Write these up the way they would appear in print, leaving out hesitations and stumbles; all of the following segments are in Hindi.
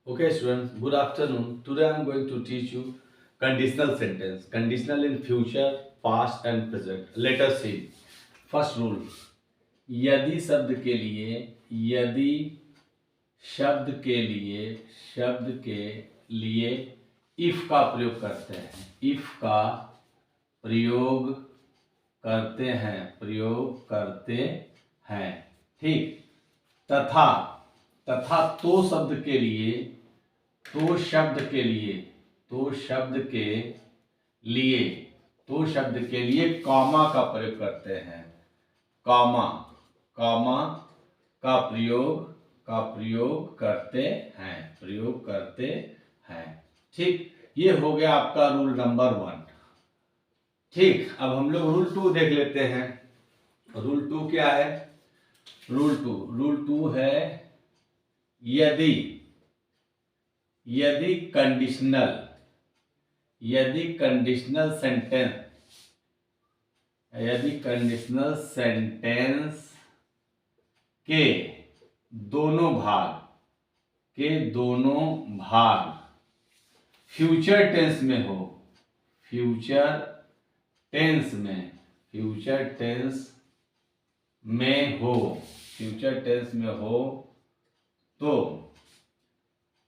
Okay, students, good afternoon. Today I am going to teach you conditional sentence. Conditional in future, past and present. Let us see. First rule. यदि शब्द के लिए यदि शब्द के लिए शब्द के लिए इफ का प्रयोग करते हैं इफ का प्रयोग करते हैं ठीक। तथा तथा तो शब्द के लिए तो शब्द के लिए तो शब्द के लिए तो शब्द के लिए कॉमा का प्रयोग करते हैं। कॉमा कॉमा का प्रयोग करते हैं ठीक। ये हो गया आपका रूल नंबर 1। ठीक, अब हम लोग रूल 2 देख लेते हैं। रूल 2 क्या है? रूल टू है यदि कंडीशनल सेंटेंस के दोनों भाग फ्यूचर टेंस में हो फ्यूचर टेंस में हो तो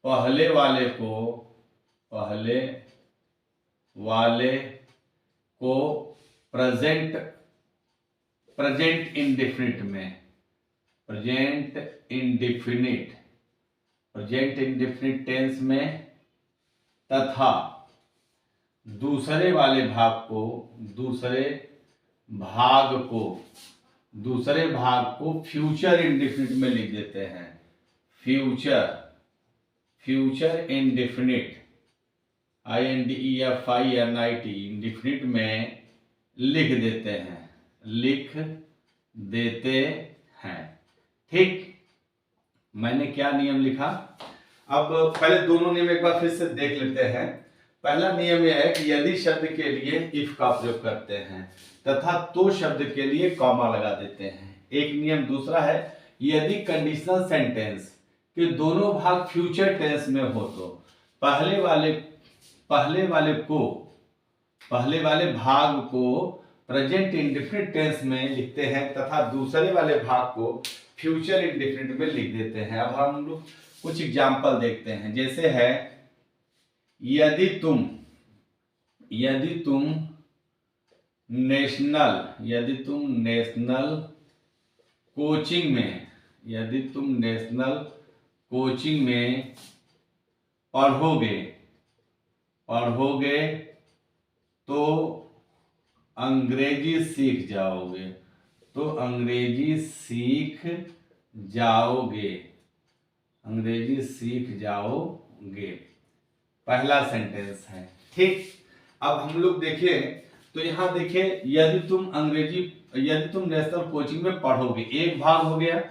पहले वाले को प्रेजेंट इंडेफिनिट टेंस में तथा दूसरे भाग को फ्यूचर इंडेफिनिट में लिख देते हैं। फ्यूचर इंडेफिनिट INDEFINIT इंडेफिनिट में लिख देते हैं ठीक। मैंने क्या नियम लिखा? अब पहले दोनों नियम एक बार फिर से देख लेते हैं। पहला नियम यह है कि यदि शब्द के लिए इफ का प्रयोग करते हैं तथा तो शब्द के लिए कॉमा लगा देते हैं। एक नियम दूसरा है यदि कंडीशनल सेंटेंस के दोनों भाग फ्यूचर टेंस में हो तो पहले वाले भाग को प्रेजेंट इंडेफिनिट टेंस में लिखते हैं तथा दूसरे वाले भाग को फ्यूचर इंडेफिनिट में लिख देते हैं। अब हम लोग कुछ एग्जाम्पल देखते हैं। जैसे है यदि तुम नेशनल कोचिंग में पढ़ोगे तो अंग्रेजी सीख जाओगे। पहला सेंटेंस है ठीक। अब हम लोग देखें तो यहाँ देखिए यदि तुम नेशनल कोचिंग में पढ़ोगे, एक भाग हो गया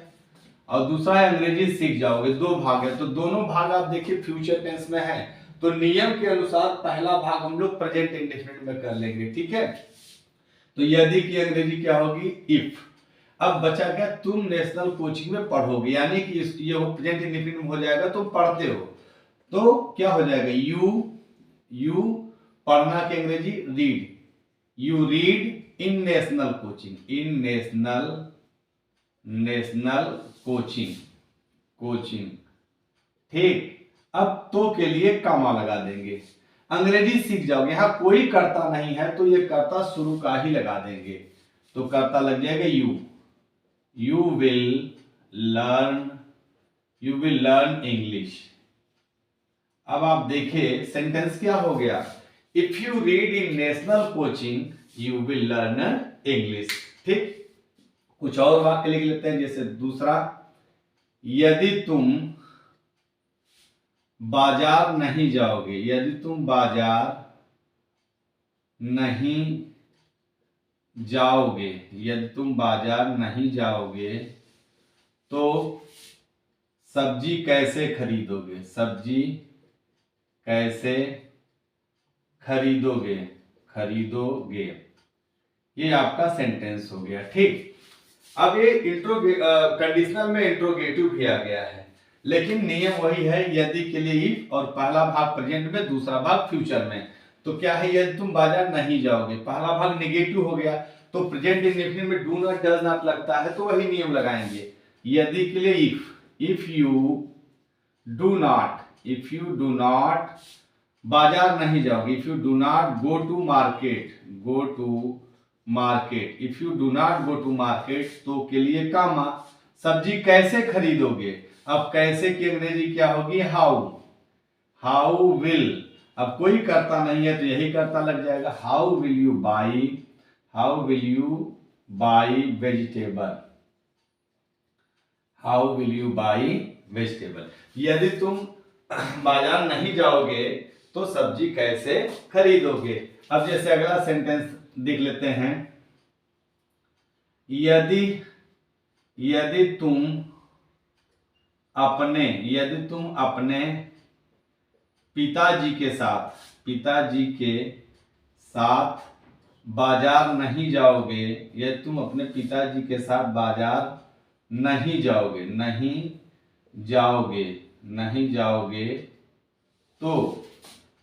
और दूसरा है अंग्रेजी सीख जाओगे, दो भाग है। तो दोनों भाग आप देखिए फ्यूचर टेंस में है तो नियम के अनुसार पहला भाग हम लोग प्रेजेंट इंडेफिनिट में कर लेंगे ठीक है। तो यदि की अंग्रेजी क्या होगी? इफ। अब बचा क्या? तुम नेशनल कोचिंग में पढ़ोगे, यानी कि ये हो प्रेजेंट इंडेफिनिट में हो जाएगा। तुम पढ़ते हो तो क्या हो जाएगा? यू पढ़ना की अंग्रेजी read. You read in national coaching ठीक। अब तो के लिए कॉमा लगा देंगे। अंग्रेजी सीख जाओगे, यहां कोई कर्ता नहीं है तो ये कर्ता शुरू का ही लगा देंगे। तो कर्ता लग जाएगा यू विल लर्न इंग्लिश। अब आप देखिए सेंटेंस क्या हो गया? If you read in national coaching you will learn English ठीक। कुछ और वाक्य लिख लेते हैं। जैसे दूसरा, यदि तुम बाजार नहीं जाओगे तो सब्जी कैसे खरीदोगे। ये आपका सेंटेंस हो गया ठीक। अब ये कंडीशनल में इंट्रोगेटिव भी आ गया है। लेकिन नियम वही है, यदि के लिए इफ, और पहला भाग प्रेजेंट में, दूसरा भाग फ्यूचर में। तो क्या है, यदि तुम बाजार नहीं जाओगे, पहला भाग नेगेटिव हो गया, तो प्रेजेंट इंडेफिनिट में डू नॉट डज नॉट लगता है, तो वही नियम लगाएंगे। यदि के लिए इफ यू डू नॉट बाजार नहीं जाओगे, if you do not go to market, if you do not go to market, तो के लिए कामा सब्जी कैसे खरीदोगे। अब कैसे की अंग्रेजी क्या होगी, हाउ विल। अब कोई करता नहीं है तो यही करता लग जाएगा, how will you buy vegetable. यदि तुम बाजार नहीं जाओगे तो सब्जी कैसे खरीदोगे। अब जैसे अगला सेंटेंस देख लेते हैं, यदि तुम अपने पिताजी के साथ बाजार नहीं जाओगे, यदि तुम अपने पिताजी के साथ बाजार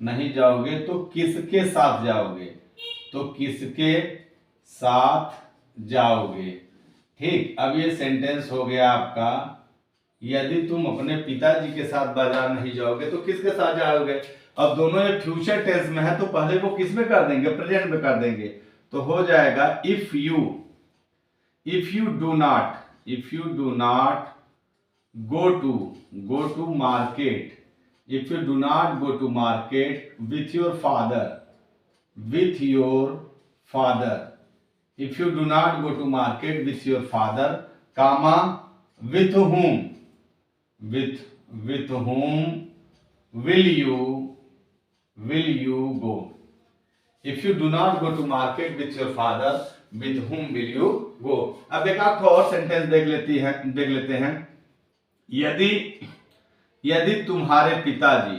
नहीं जाओगे तो किसके साथ जाओगे। ठीक, अब ये सेंटेंस हो गया आपका, यदि तुम अपने पिताजी के साथ बाजार नहीं जाओगे तो किसके साथ जाओगे। अब दोनों ये फ्यूचर टेंस में है, तो पहले को किस में कर देंगे, प्रेजेंट में कर देंगे, तो हो जाएगा if you do not go to market, if you do not go to market with your father, if you do not go to market with your father, comma, with whom will you go। if you do not go to market with your father, with whom will you go। अब एक और सेंटेंस देख लेते हैं, यदि तुम्हारे पिताजी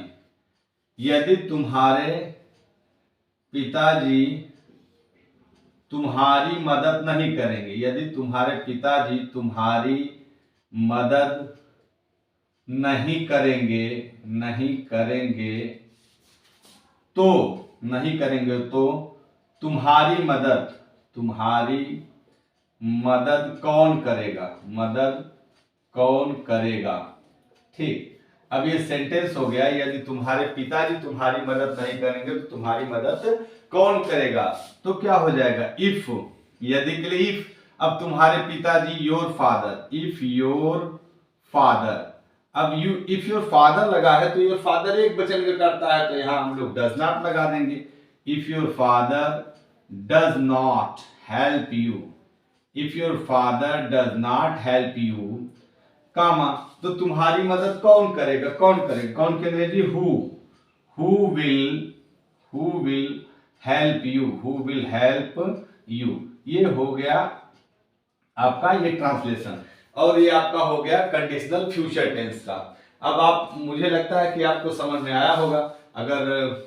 तुम्हारी मदद नहीं करेंगे, यदि तुम्हारे पिताजी तुम्हारी मदद नहीं करेंगे तो तुम्हारी मदद कौन करेगा। ठीक, अब ये सेंटेंस हो गया, यदि तुम्हारे पिताजी तुम्हारी मदद नहीं करेंगे तो तुम्हारी मदद कौन करेगा। तो क्या हो जाएगा, इफ, यदि के लिए इफ, अब तुम्हारे पिताजी योर फादर, अब इफ योर फादर लगा है तो योर फादर एक वचन का करता है, तो यहां हम लोग डज नॉट लगा देंगे। If your father does not help you, comma, तो तुम्हारी मदद कौन करेगा, कौन की अंग्रेजी हु विल हेल्प यू। ये हो गया आपका ये ट्रांसलेशन, और ये आपका हो गया कंडीशनल फ्यूचर टेंस का। अब आप, मुझे लगता है कि आपको समझ में आया होगा, अगर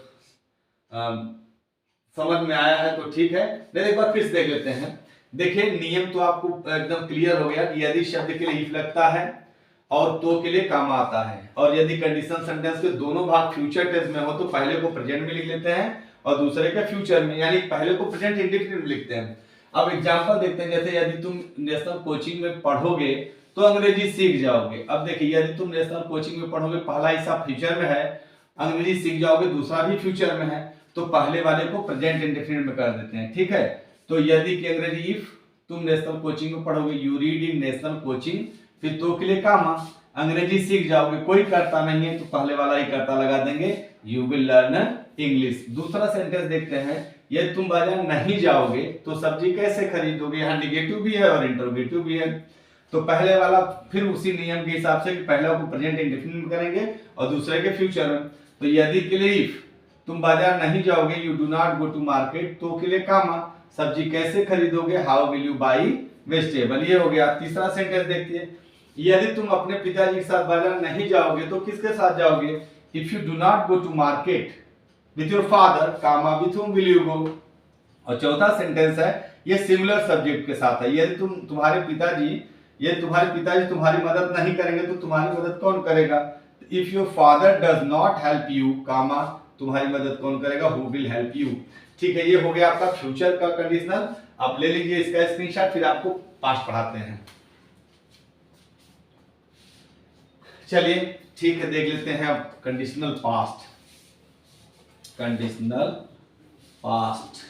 समझ में आया है तो ठीक है, नहीं एक बार फिर से देख लेते हैं। देखिए, नियम तो आपको एकदम क्लियर हो गया कि यदि शब्द के लिए इफ लगता है और तो के लिए काम आता है, और यदि कंडीशनल सेंटेंस के दोनों भाग फ्यूचर टेंस में हो तो पहले को प्रेजेंट में लिख लेते हैं और दूसरे का फ्यूचर में, यानी पहले को प्रेजेंट इंडेफिनिट में लिखते हैं। अब एग्जांपल देखते हैं, जैसे यदि तुम नेशनल कोचिंग में पढ़ोगे तो अंग्रेजी सीख जाओगे। अब देखिए, यदि तुम नेशनल कोचिंग में पढ़ोगे, पहला हिस्सा फ्यूचर में है, अंग्रेजी सीख जाओगे, दूसरा भी फ्यूचर में है, तो पहले वाले को प्रेजेंट इंडेफिनिट में कर देते हैं। ठीक है, तो यदि की अंग्रेजी इफ तुम नेशनल कोचिंग में पढ़ोगे, you read in national coaching, फिर तो के लिए कामा, अंग्रेजी सीख जाओगे, कोई करता नहीं है तो पहले वाला ही करता लगा देंगे, यू विल लर्न इंग्लिश। दूसरा सेंटेंस देखते हैं, यदि तुम बाजार नहीं जाओगे तो सब्जी कैसे खरीदोगे। यहाँ निगेटिव भी है और इंटरोगेटिव भी है, तो पहले वाला फिर उसी नियम के हिसाब से पहले को प्रेजेंट इंडेफिनिट में करेंगे और दूसरे के फ्यूचर में। तो यदि के लिए इफ तुम बाजार नहीं जाओगे, you do not go to market, तो के लिए कामा, सब्जी कैसे खरीदोगे, how will you buy vegetable. ये हो गया। तीसरा सेंटेंस देखते हैं, यदि तुम अपने पिताजी के साथ बाजार नहीं जाओगे तो किसके साथ जाओगे, if you do not go to market with your father, comma, with whom will you go। और चौथा सेंटेंस है, ये सिमिलर सब्जेक्ट के साथ है, यदि तुम्हारे पिताजी ये तुम्हारे पिताजी तुम्हारी मदद नहीं करेंगे तो तुम्हारी मदद कौन करेगा? If your father does not help you, comma, तुम्हारी मदद कौन करेगा? Who will help you. ठीक है, ये हो गया आपका फ्यूचर का कंडीशनल। आप ले लीजिए इसका स्क्रीनशॉट, फिर आपको पास्ट पढ़ाते हैं। चलिए ठीक है, देख लेते हैं अब conditional past. Conditional past,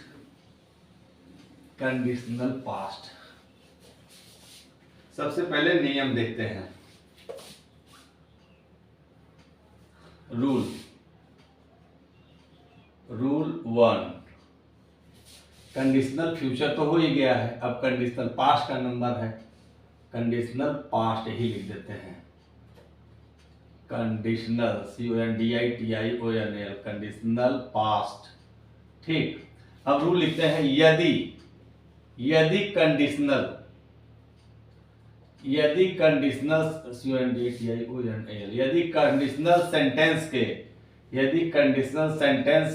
conditional past. सबसे पहले नियम देखते हैं। रूल 1, कंडीशनल फ्यूचर तो हो ही गया है, अब कंडीशनल पास्ट का नंबर है। कंडीशनल पास्ट ही लिख देते हैं, कंडीशनल CONDITIONAL, कंडीशनल पास्ट। ठीक, अब रूल लिखते हैं यदि कंडीशनल CONDITIONAL, यदि कंडीशनल सेंटेंस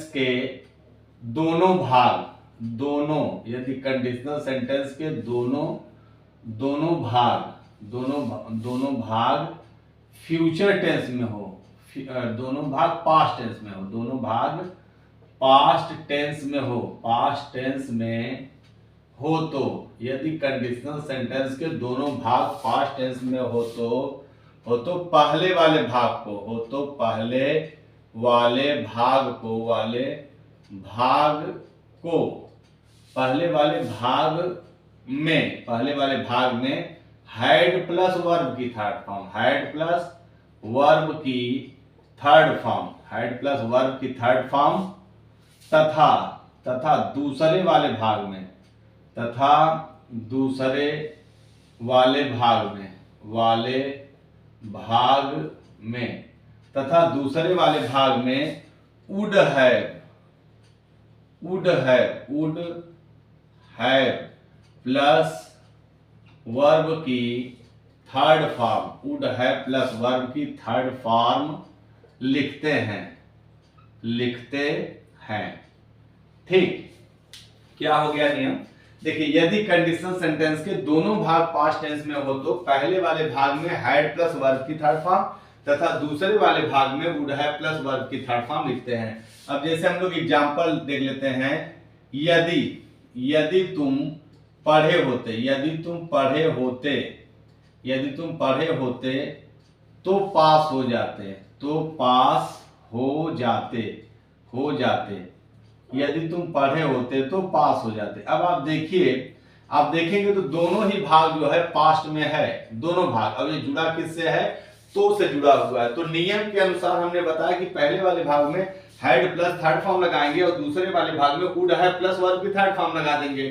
के दोनों भाग, यदि कंडीशनल सेंटेंस के दोनों भाग फ्यूचर टेंस में हो, दोनों भाग पास्ट टेंस में हो, पास्ट टेंस में हो तो, यदि कंडीशनल सेंटेंस के दोनों भाग पास्ट टेंस में हो तो पहले वाले भाग में हैड प्लस वर्ब की थर्ड फॉर्म, तथा दूसरे वाले भाग में वुड हैव प्लस वर्ब की थर्ड फॉर्म लिखते हैं। ठीक, क्या हो गया नियम? देखिए, यदि कंडीशनल सेंटेंस के दोनों भाग पास्ट टेंस में हो तो पहले वाले भाग में हैड प्लस वर्ब की थर्ड फॉर्म तथा दूसरे वाले भाग में वुड हैव प्लस वर्ब की थर्ड फॉर्म लिखते हैं। अब जैसे हम लोग एग्जांपल देख लेते हैं, यदि तुम पढ़े होते तो पास हो जाते, यदि तुम पढ़े होते तो पास हो जाते। अब आप देखेंगे तो दोनों ही भाग जो है पास्ट में है, दोनों भाग। अब ये जुड़ा किससे है? तो से जुड़ा हुआ है। तो नियम के अनुसार हमने बताया कि पहले वाले भाग में हैड प्लस थर्ड फॉर्म लगाएंगे और दूसरे वाले भाग में वुड हैव प्लस वर्ब की थर्ड फॉर्म लगा देंगे।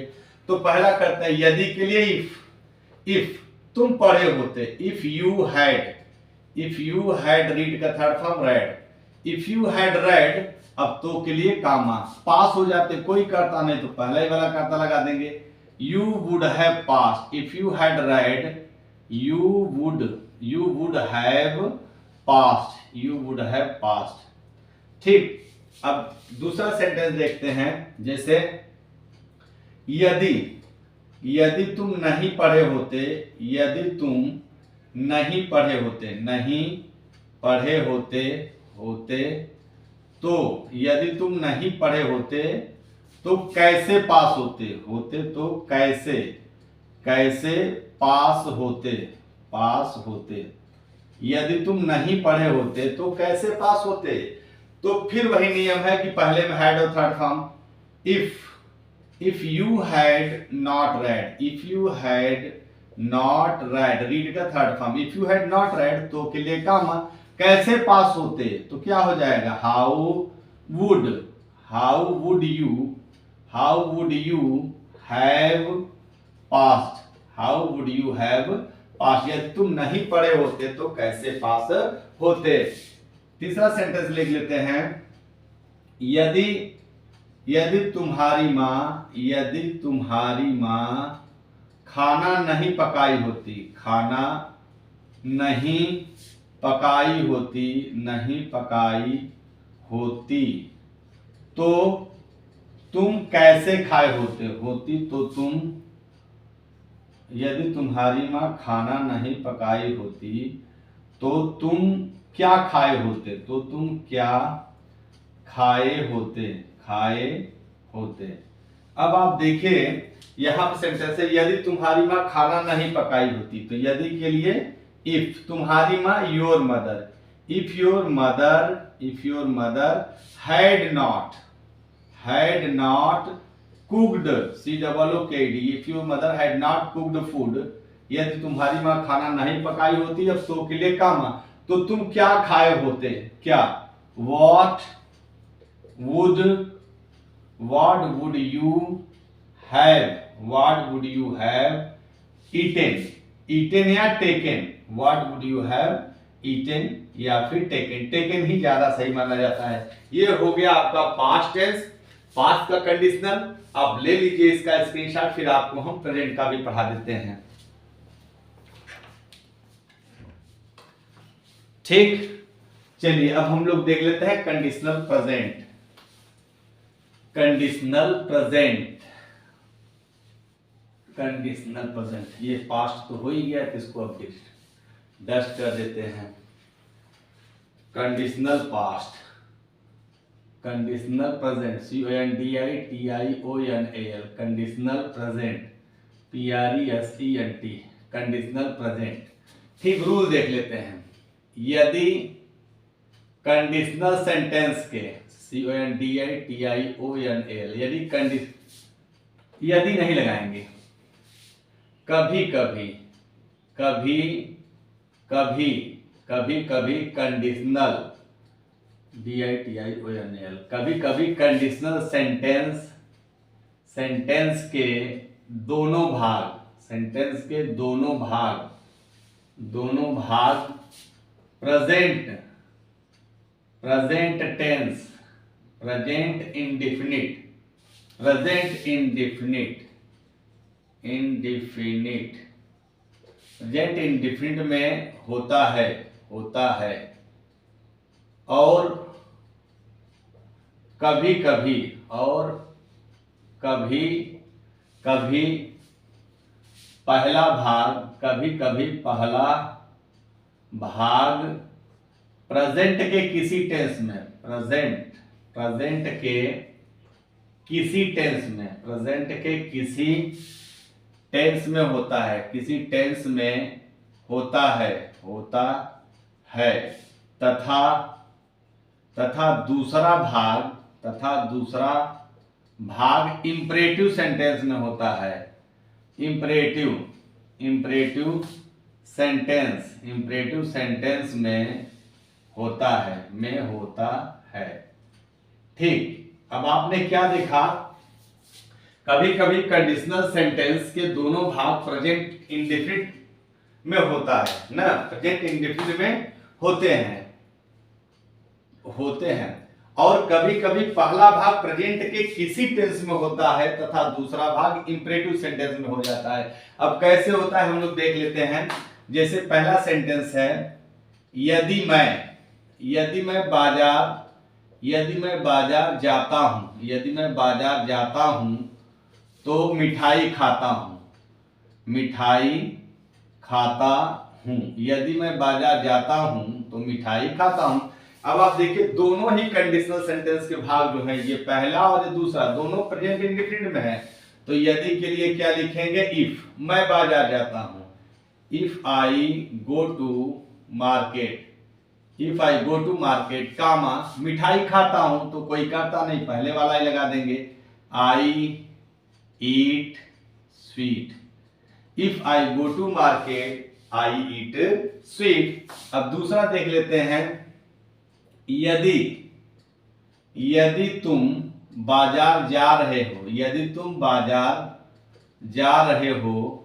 तो पहला करते हैं यदि के लिए इफ तुम पढ़े होते, इफ यू हैड रीड का third form red, if you had read, अब तो के लिए कामा, पास हो जाते, कोई करता नहीं तो पहला ही वाला करता लगा देंगे। You would have pass, if you had read you would have past. ठीक, अब दूसरा सेंटेंस देखते हैं। जैसे यदि तुम नहीं पढ़े होते, तो यदि तुम नहीं पढ़े होते तो कैसे पास होते, तो कैसे पास होते। यदि तुम नहीं पढ़े होते तो कैसे पास होते। तो फिर वही नियम है कि पहले में हैड और third form. If you had not read, read का third form, if you had not read तो के लिए कामा, कैसे पास होते, तो क्या हो जाएगा? How would you have past, यदि तुम नहीं पढ़े होते तो कैसे पास होते। तीसरा सेंटेंस लिख लेते हैं, यदि तुम्हारी माँ खाना नहीं पकाई होती तो तुम कैसे खाए होते, तो तुम यदि तुम्हारी माँ खाना नहीं पकाई होती तो तुम क्या खाए होते, तो तुम क्या खाए होते, खाए होते। अब आप देखिए यहाँ पर सेंटेंस है, यदि तुम्हारी माँ खाना नहीं पकाई होती, तो यदि के लिए इफ, तुम्हारी माँ your mother, if your mother had not cooked, COOKED, if your mother had not cooked food, यदि तुम्हारी माँ खाना नहीं पकाई होती, अब तो के लिए काम, तो तुम क्या खाए होते, क्या, what would you have eaten या taken, what would you have eaten या फिर टेकन ही ज्यादा सही माना जाता है। ये हो गया आपका पास्ट टेंस, पास्ट का कंडीशनल। आप ले लीजिए इसका स्क्रीनशॉट, फिर आपको हम प्रेजेंट का भी पढ़ा देते हैं। ठीक, चलिए अब हम लोग देख लेते हैं कंडीशनल प्रेजेंट। कंडीशनल प्रेजेंट, ये पास्ट तो हो ही गया, तो इसको अब डस्ट कर देते हैं। Conditional past, conditional present, CONDITIONAL, conditional present, PRESENT, conditional present. ठीक, रूल देख लेते हैं। यदि कंडीशनल सेंटेंस के, CONDITIONAL, यदि नहीं लगाएंगे, कभी कभी कंडीशनल, DITIONAL, कभी कभी कंडीशनल सेंटेंस के दोनों भाग प्रेजेंट टेंस, प्रेजेंट इंडेफिनिट में होता है और कभी कभी पहला भाग प्रेजेंट के किसी टेंस में, प्रेजेंट के किसी टेंस में होता है तथा दूसरा भाग इंपरेटिव सेंटेंस में होता है। इंपरेटिव सेंटेंस में होता है। ठीक, अब आपने क्या देखा, कभी कभी कंडीशनल सेंटेंस के दोनों भाग प्रेजेंट इंडेफिनिट में होता है ना, प्रेजेंट इंडेफिनिट में होते हैं और कभी कभी पहला भाग प्रेजेंट के किसी टेंस में होता है तथा दूसरा भाग इंपरेटिव सेंटेंस में हो जाता है। अब कैसे होता है हम लोग देख लेते हैं। जैसे पहला सेंटेंस है, यदि मैं बाजार जाता हूं तो मिठाई खाता हूं। यदि मैं बाजार जाता हूं तो मिठाई खाता हूं। अब आप देखिए दोनों ही कंडीशनल सेंटेंस के भाग जो है, ये पहला और ये दूसरा, दोनों प्रेजेंट इंडेफिनिट में है। तो यदि के लिए क्या लिखेंगे, इफ मैं बाजार जाता हूं, if I go to market, comma मिठाई खाता हूं, तो कोई करता नहीं, पहले वाला ही लगा देंगे, I eat sweet. If I go to market I eat sweet. अब दूसरा देख लेते हैं, यदि तुम बाजार जा रहे हो, यदि तुम बाजार जा रहे हो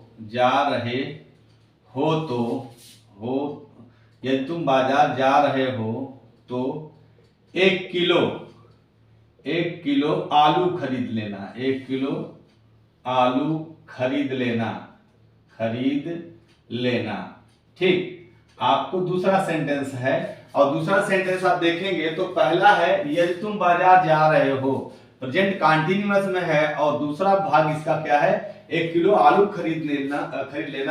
तो 1 किलो आलू खरीद लेना, 1 किलो आलू खरीद लेना। ठीक, आपको दूसरा सेंटेंस है और दूसरा सेंटेंस आप देखेंगे तो पहला है, यदि तुम बाजार जा रहे हो, तो प्रेजेंट कंटीन्यूअस में है और दूसरा भाग इसका क्या है, 1 किलो आलू खरीद लेना,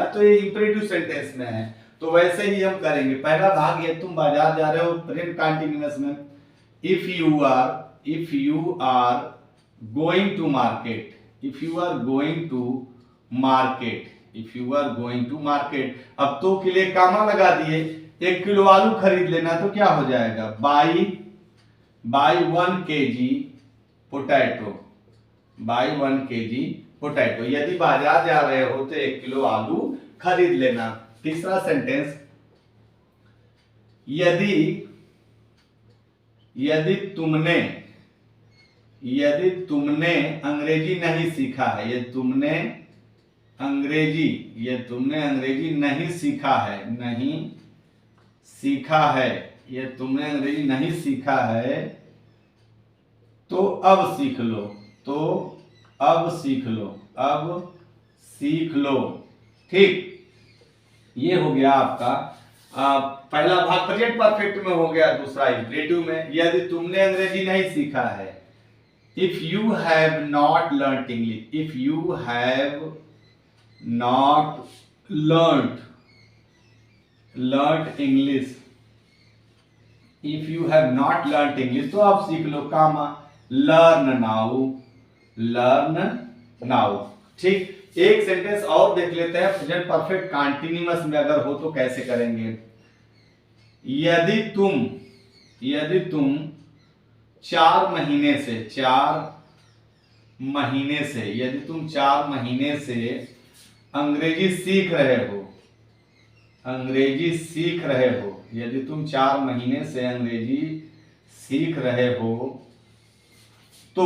तो ये इंपेरेटिव सेंटेंस में है। तो वैसे ही हम करेंगे। पहला भाग ये तुम बाजार जा रहे हो, प्रेजेंट कंटीन्यूअस में। If you are going to market, if you are going to market, if you are going to market, अब तो के लिए कामा लगा दिए, 1 किलो आलू खरीद लेना, तो क्या हो जाएगा, by 1 kg potato, by 1 kg potato. यदि बाजार जा रहे हो तो 1 किलो आलू खरीद लेना। तीसरा सेंटेंस, यदि तुमने अंग्रेजी नहीं सीखा है, यदि तुमने अंग्रेजी नहीं सीखा है, तो अब सीख लो, ठीक। ये हो गया आपका पहला भाग प्रेजेंट परफेक्ट में हो गया, दूसरा इंपेरेटिव में। यदि तुमने अंग्रेजी नहीं सीखा है, if you have not learned English, if you have not learned English, if you have not learned English, तो आप सीख लो, कामा लर्न नाउ, ठीक। एक सेंटेंस और देख लेते हैं, प्रेजेंट परफेक्ट कंटीन्यूअस में अगर हो तो कैसे करेंगे। यदि तुम 4 महीने से अंग्रेजी सीख रहे हो, यदि तुम 4 महीने से अंग्रेजी सीख रहे हो तो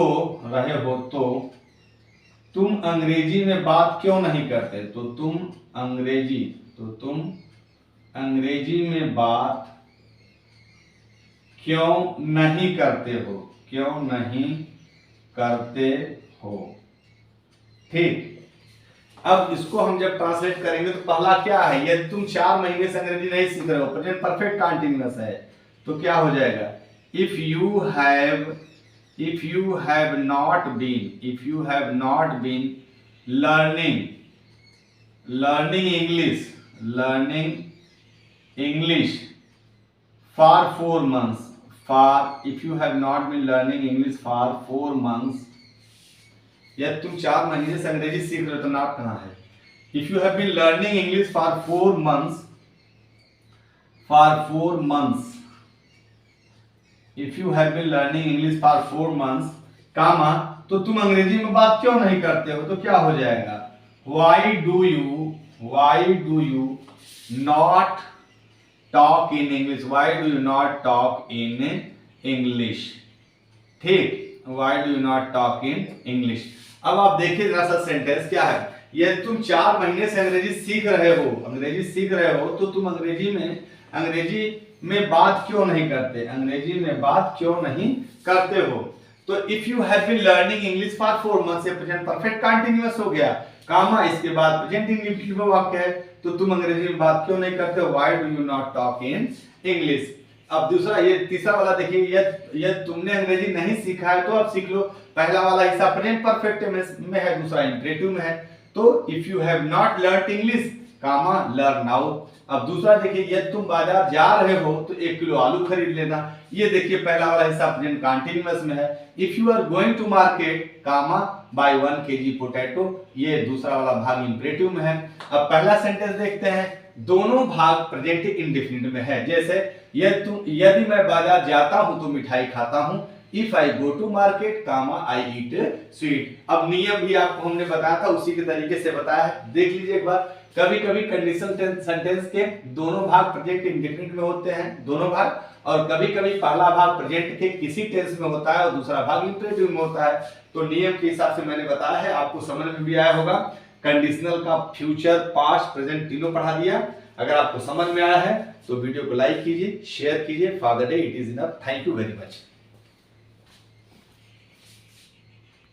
तुम अंग्रेजी में बात क्यों नहीं करते, तो तुम अंग्रेजी में बात क्यों नहीं करते हो, ठीक। अब इसको हम जब ट्रांसलेट करेंगे तो पहला क्या है, यदि तुम 4 महीने से अंग्रेजी नहीं सीख रहे हो, प्रेजेंट परफेक्ट कंटीन्यूअस है, तो क्या हो जाएगा, if you have not been learning English for 4 months, if you have not been learning English for 4 months, यदि तुम 4 महीने से अंग्रेजी सीख रहे हो, तो नॉट कहाँ है, if you have been learning English for 4 months, if you have been learning English for 4 months, कामा, तो तुम अंग्रेजी में बात क्यों नहीं करते हो, तो क्या हो जाएगा, why do you not talk in English, why do you not talk in English, ठीक, why do you not talk in English। अब आप देखिए जरा सा सेंटेंस क्या है, यदि तुम 4 महीने से अंग्रेजी सीख रहे हो, तो तुम अंग्रेजी में बात क्यों नहीं करते हो, तो if you have been learning English for 4 months, से प्रेजेंट परफेक्ट कंटीन्यूअस हो गया, कामा, इसके बाद प्रेजेंट इंडिफिनिटिव वाक्य है, तो तुम अंग्रेजी में बात क्यों नहीं करते हो, why do you not talk in English. अब दूसरा, ये तीसरा वाला देखिए, यदि तुमने अंग्रेजी नहीं सीखा है तो अब सीख लो। पहला वाला हिस्सा प्रेजेंट परफेक्ट में है, दूसरा इंपेरेटिव में है, तो if you have not learned English, comma, learn now. अब दूसरा देखिए, यदि तुम बाजार जा रहे हो तो 1 किलो आलू खरीद लेना, ये देखिए पहला वाला हिस्सा प्रेजेंट कंटीन्यूअस में है। If you are going to market, comma, buy 1 kg potato, ये दूसरा वाला भाग इंपेरेटिव में है। अब पहला सेंटेंस देखते हैं, दोनों भाग प्रेजेंट इंडेफिनिट में है। जैसे यदि मैं बाजार जाता हूं तो मिठाई खाता हूं, if I go to market, comma, I eat sweet. अब नियम भी आपको हमने बताया था, उसी के तरीके से बताया है, देख लीजिए एक बार। कभी कभी कंडीशनल सेंटेंस के दोनों भाग प्रेजेंट इंडेफिनिट में होते हैं, दोनों भाग, और कभी कभी पहला भाग प्रेजेंट के किसी टेंस में होता है और दूसरा भाग इंपेरेटिव में होता है। तो नियम के हिसाब से मैंने बताया है, आपको समझ में भी आया होगा। कंडीशनल का फ्यूचर, पास्ट, प्रेजेंट तीनों पढ़ा दिया। अगर आपको समझ में आया है तो वीडियो को लाइक कीजिए, शेयर कीजिए। For the day it is enough. Thank you very much.